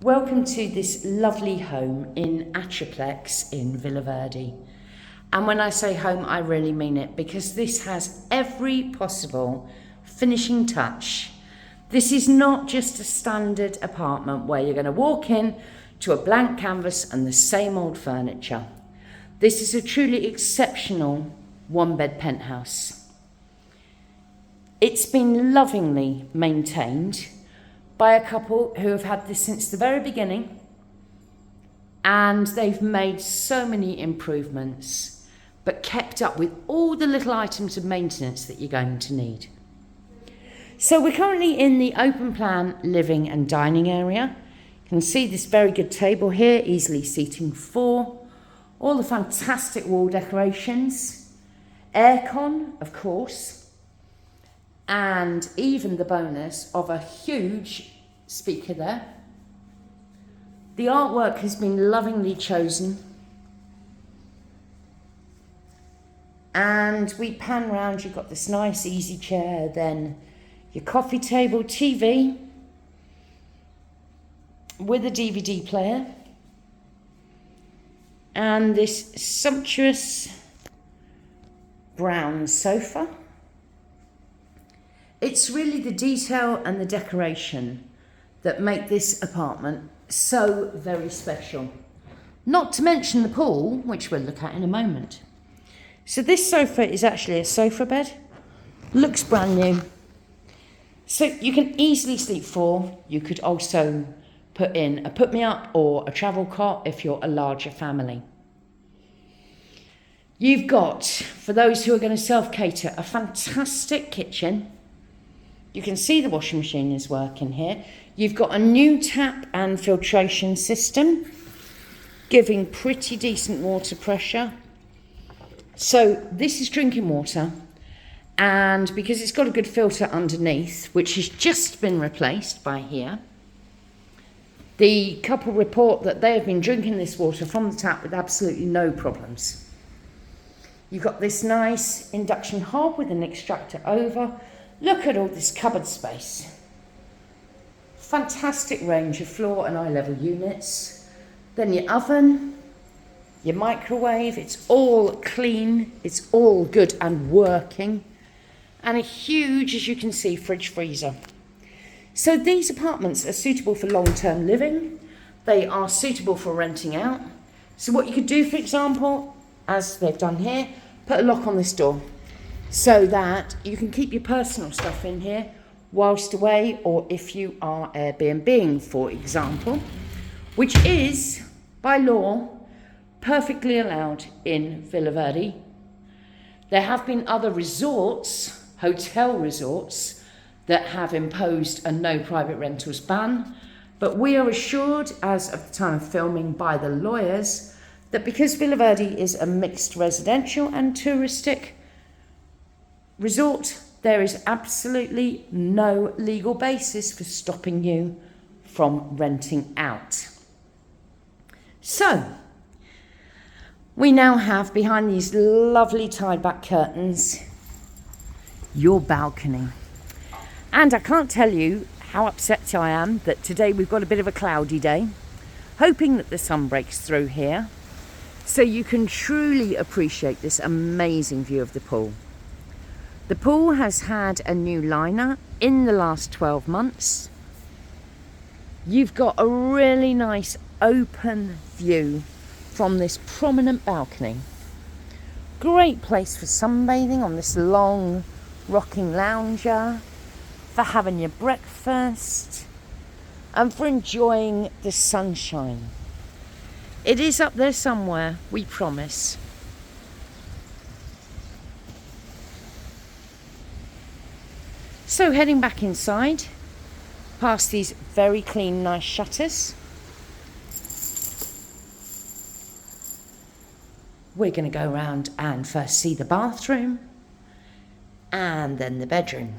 Welcome to this lovely home in Atriplex in Vila Verde. And when I say home, I really mean it, because this has every possible finishing touch. This is not just a standard apartment where you're going to walk in to a blank canvas and the same old furniture. This is a truly exceptional one-bed penthouse. It's been lovingly maintained by a couple who have had this since the very beginning, and they've made so many improvements, but kept up with all the little items of maintenance that you're going to need. So we're currently in the open plan living and dining area. You can see this very good table here, easily seating 4. All the fantastic wall decorations, aircon, of course, and even the bonus of a huge speaker there. The artwork has been lovingly chosen. And we pan round, you've got this nice easy chair, then your coffee table, TV with a DVD player, and this sumptuous brown sofa. It's really the detail and the decoration that make this apartment so very special. Not to mention the pool, which we'll look at in a moment. So this sofa is actually a sofa bed. Looks brand new. So you can easily sleep 4. You could also put in a put-me-up or a travel cot if you're a larger family. You've got, for those who are going to self-cater, a fantastic kitchen. You can see the washing machine is working here. You've got a new tap and filtration system, giving pretty decent water pressure. So this is drinking water, and because it's got a good filter underneath, which has just been replaced by here, the couple report that they have been drinking this water from the tap with absolutely no problems. You've got this nice induction hob with an extractor over. Look at all this cupboard space. Fantastic range of floor and eye level units. Then your oven, your microwave, it's all clean, it's all good and working. And a huge, as you can see, fridge freezer. So these apartments are suitable for long-term living. They are suitable for renting out. So what you could do, for example, as they've done here, put a lock on this door, so that you can keep your personal stuff in here whilst away, or if you are Airbnb, for example, which is, by law, perfectly allowed in Vila Verde. There have been other resorts, hotel resorts, that have imposed a no private rentals ban, but we are assured, as of the time of filming, by the lawyers, that because Vila Verde is a mixed residential and touristic resort, there is absolutely no legal basis for stopping you from renting out. So, we now have, behind these lovely tied back curtains, your balcony. And I can't tell you how upset I am that today we've got a bit of a cloudy day, hoping that the sun breaks through here, so you can truly appreciate this amazing view of the pool. The pool has had a new liner in the last 12 months. You've got a really nice open view from this prominent balcony. Great place for sunbathing on this long rocking lounger, for having your breakfast, and for enjoying the sunshine. It is up there somewhere, we promise. So heading back inside, past these very clean, nice shutters, we're going to go around and first see the bathroom and then the bedroom.